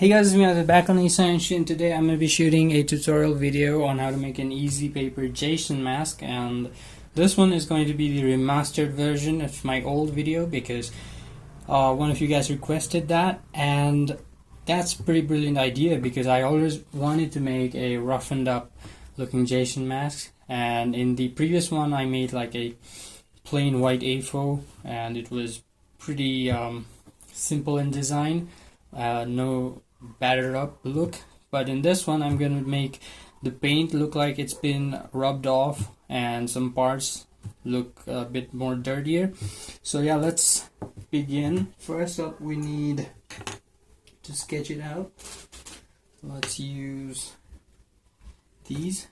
Hey guys, it's me Adit back on Essential, and today I'm going to be shooting a tutorial video on how to make an easy paper Jason mask, and this one is going to be the remastered version of my old video because one of you guys requested that, and that's a pretty brilliant idea because I always wanted to make a roughened up looking Jason mask, and in the previous one I made like a plain white A4 and it was pretty simple in design. No battered up look, but in this one I'm gonna make the paint look like it's been rubbed off and some parts look a bit more dirtier. So yeah, let's begin. First up, we need to sketch it out. Let's use these.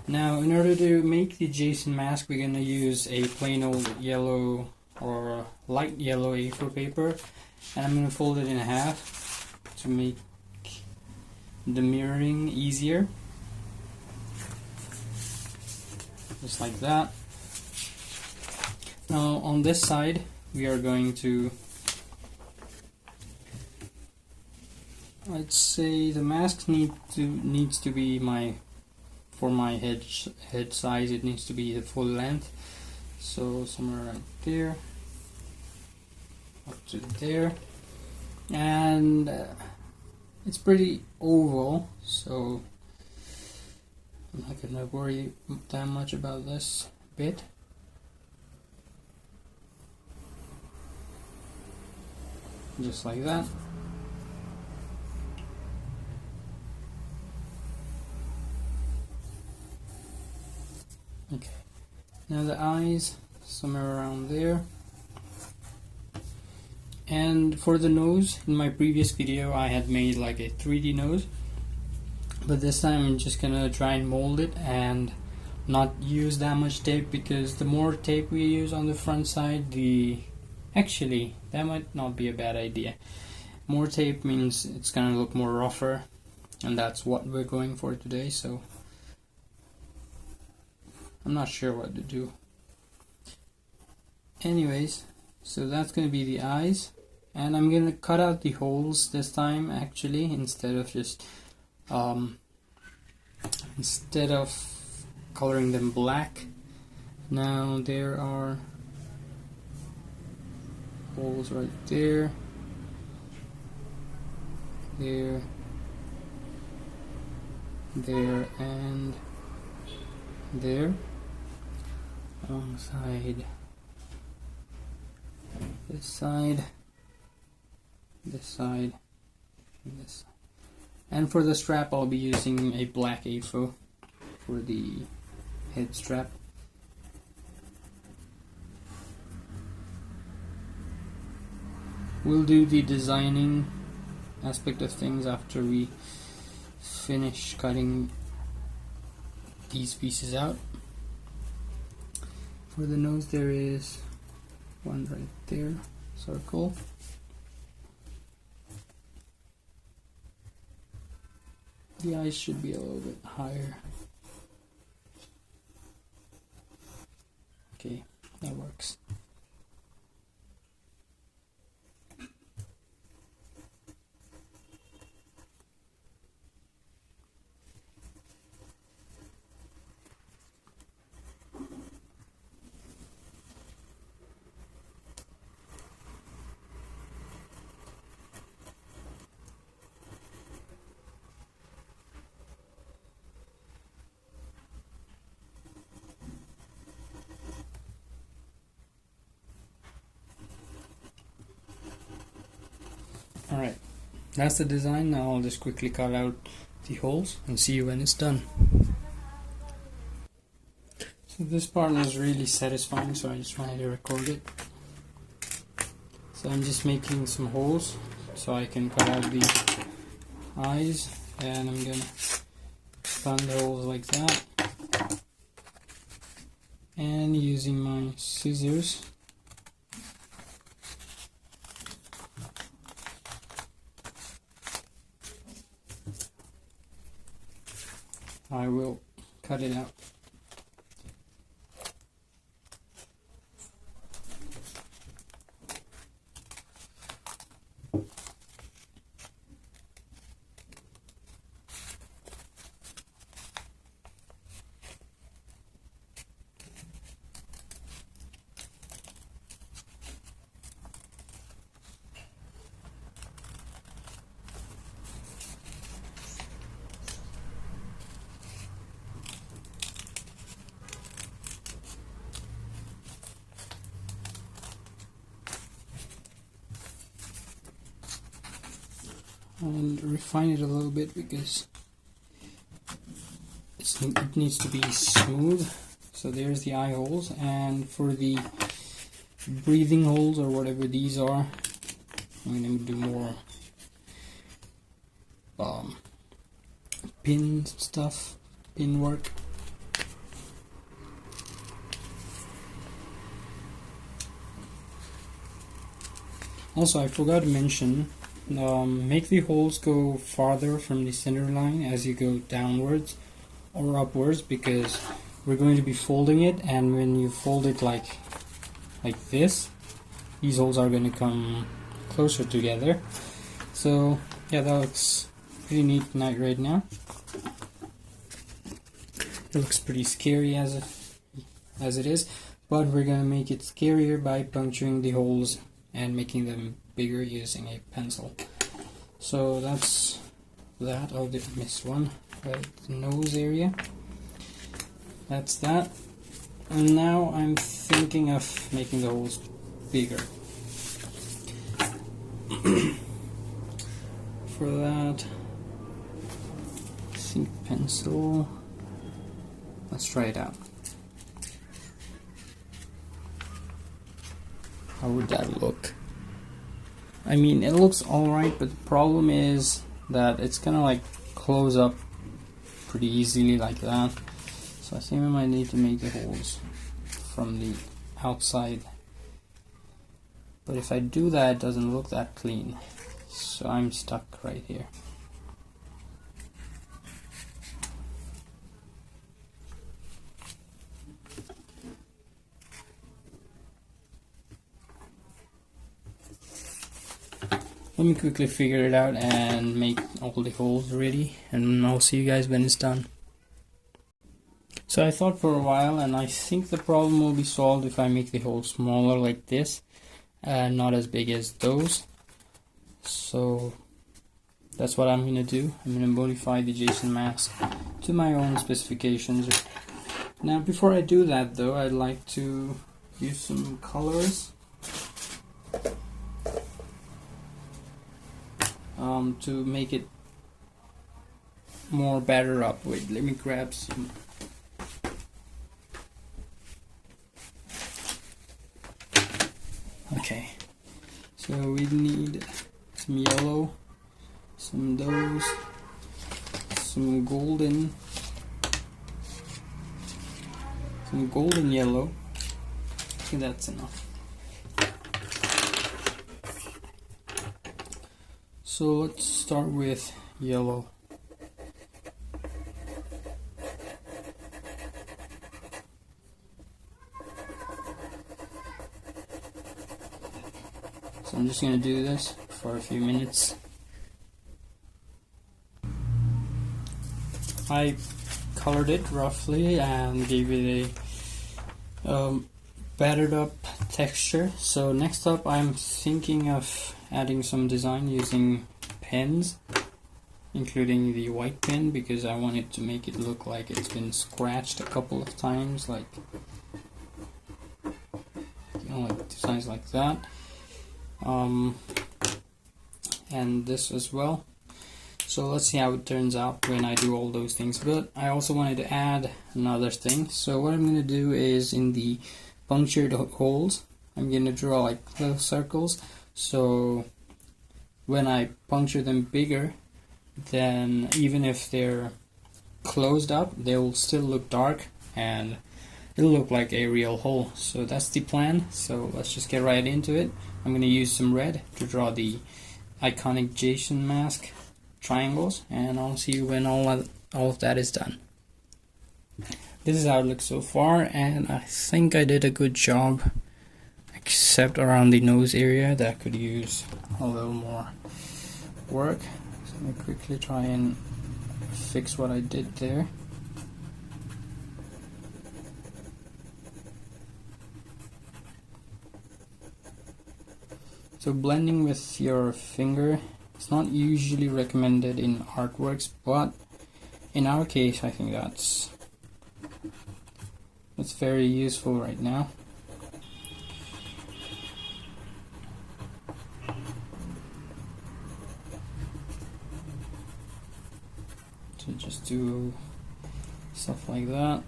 Now in order to make the Jason mask, we're gonna use a plain old yellow or light yellow A4 paper, and I'm gonna fold it in half to make the mirroring easier, just like that. Now on this side we are going to, let's say the mask needs to be for my head size, it needs to be the full length, so somewhere right there up to there, and it's pretty oval, so I'm not gonna worry that much about this bit. Just like that. Okay, now the eyes somewhere around there. And for the nose, in my previous video I had made like a 3D nose, but this time I'm just gonna try and mold it and not use that much tape, because the more tape we use on the front side, actually that might not be a bad idea. More tape means it's gonna look more rougher, and that's what we're going for today, so I'm not sure what to do. Anyways, so that's gonna be the eyes. And I'm gonna cut out the holes this time, actually, instead of coloring them black. Now there are holes right there, there, and there, alongside this side, this side, and this side. And for the strap I'll be using a black A4 for the head strap. We'll do the designing aspect of things after we finish cutting these pieces out. For the nose there is one right there, circle. The eyes should be a little bit higher. Okay, that works. Alright, that's the design. Now I'll just quickly cut out the holes and see you when it's done. So this part was really satisfying, so I just wanted to record it. So I'm just making some holes so I can cut out the eyes, and I'm gonna span the holes like that, and using my scissors I will cut it out. and refine it a little bit because it needs to be smooth. So there's the eye holes, and for the breathing holes or whatever these are, I'm going to do more pin stuff, pin work. Also, I forgot to mention, make the holes go farther from the center line as you go downwards or upwards, because we're going to be folding it, and when you fold it like this, these holes are going to come closer together. So yeah, that looks pretty neat right now. It looks pretty scary as it is, but we're going to make it scarier by puncturing the holes and making them bigger using a pencil. So that's that. Oh, did miss one. Right, the nose area. That's that. And now I'm thinking of making the holes bigger. For that, I think pencil. Let's try it out. How would that look? I mean, it looks alright, but the problem is that it's gonna like close up pretty easily like that. So I think I might need to make the holes from the outside. But if I do that, it doesn't look that clean. So I'm stuck right here. Let me quickly figure it out and make all the holes ready, and I'll see you guys when it's done. So I thought for a while, and I think the problem will be solved if I make the holes smaller like this, and not as big as those. So that's what I'm gonna do. I'm gonna modify the Jason mask to my own specifications. Now before I do that though, I'd like to use some colors to make it more batter up. Wait, let me grab some. Okay, so we need some yellow, some those, some golden yellow. I think that's enough. So let's start with yellow. So I'm just going to do this for a few minutes. I colored it roughly and gave it a battered up texture. So next up I'm thinking of adding some design using pens, including the white pen, because I want it to make it look like it's been scratched a couple of times, like, you know, like designs like that. And this as well. So let's see how it turns out when I do all those things. But I also wanted to add another thing. So what I'm going to do is, in the punctured holes, I'm going to draw like little circles. So when I puncture them bigger, then even if they're closed up, they will still look dark and it'll look like a real hole. So that's the plan. So let's just get right into it. I'm going to use some red to draw the iconic Jason mask triangles, and I'll see you when all of that is done. This is how it looks so far, and I think I did a good job, except around the nose area that could use a little more work. So let me quickly try and fix what I did there. So blending with your finger, it's not usually recommended in artworks, but in our case I think that's very useful right now. to just do stuff like that.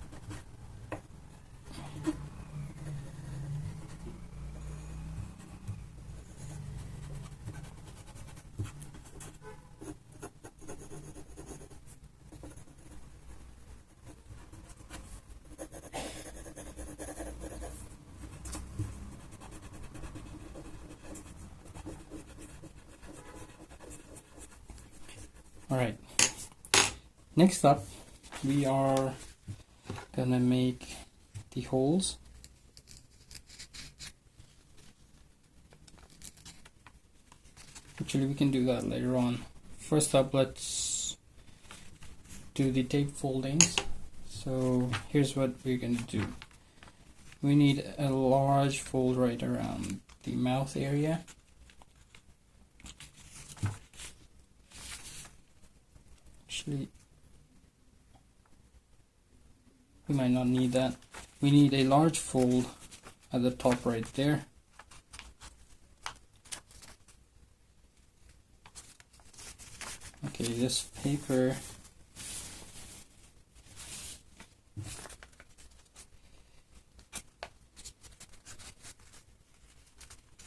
Alright, next up we are gonna make the holes. Actually, we can do that later on. First up, let's do the tape foldings. So here's what we're gonna do. We need a large fold right around the mouth area. Actually, we might not need that. We need a large fold at the top right there. Okay, this paper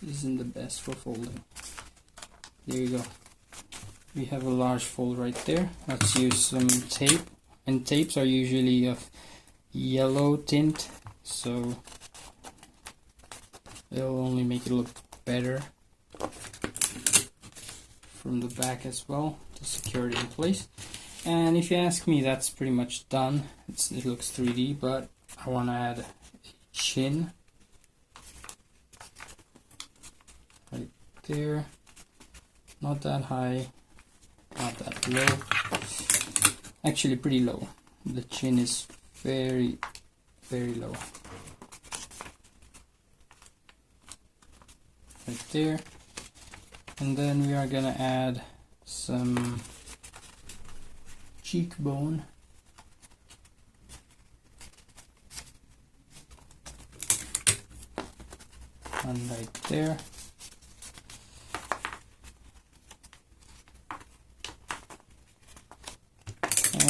isn't the best for folding. There you go. We have a large fold right there. Let's use some tape, and tapes are usually of yellow tint, so it'll only make it look better from the back as well to secure it in place. And if you ask me, that's pretty much done. It looks 3D, but I want to add a chin right there. Not that high, not that low. Actually pretty low. The chin is very, very low. Right there. And then we are gonna add some cheekbone. One right there.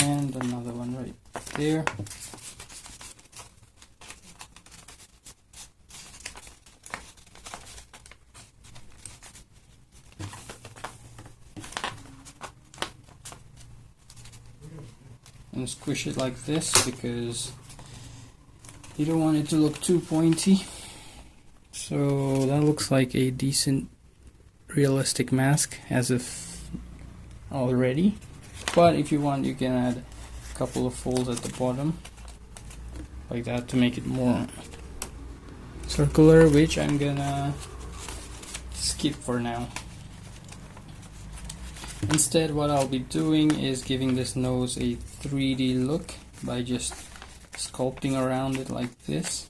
And another one right there. And squish it like this because you don't want it to look too pointy. So that looks like a decent realistic mask as if already. But if you want, you can add a couple of folds at the bottom like that to make it more circular, which I'm gonna skip for now. Instead, what I'll be doing is giving this nose a 3D look by just sculpting around it like this.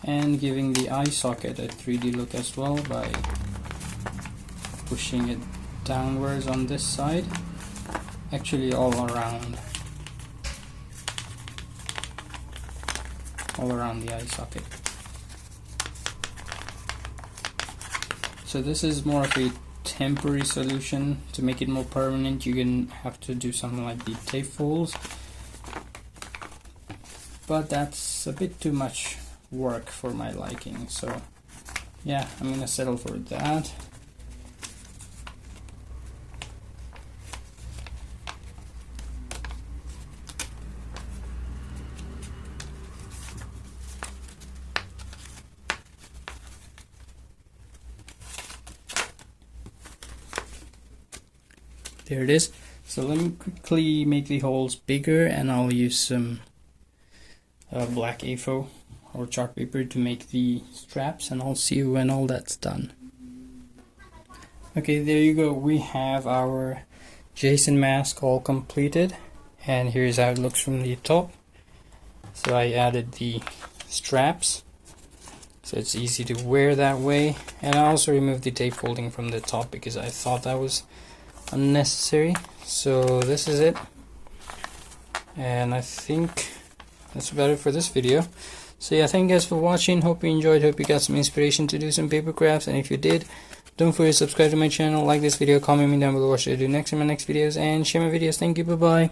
And giving the eye socket a 3D look as well by pushing it downwards on this side, actually all around the eye socket. So this is more of a temporary solution. To make it more permanent, you're gonna have to do something like the tape folds, but that's a bit too much work for my liking, so yeah, I'm gonna settle for that. There it is. So let me quickly make the holes bigger, and I'll use some black A4 or chart paper to make the straps, and I'll see you when all that's done. Okay, there you go. We have our Jason mask all completed, and here's how it looks from the top. So I added the straps so it's easy to wear that way, and I also removed the tape folding from the top because I thought that was unnecessary. So this is it, and I think that's about it for this video. So yeah, thank you guys for watching. Hope you enjoyed. Hope you got some inspiration to do some paper crafts. And if you did, don't forget to subscribe to my channel, like this video, comment me down below what should I do next in my next videos, and share my videos. Thank you. Bye bye.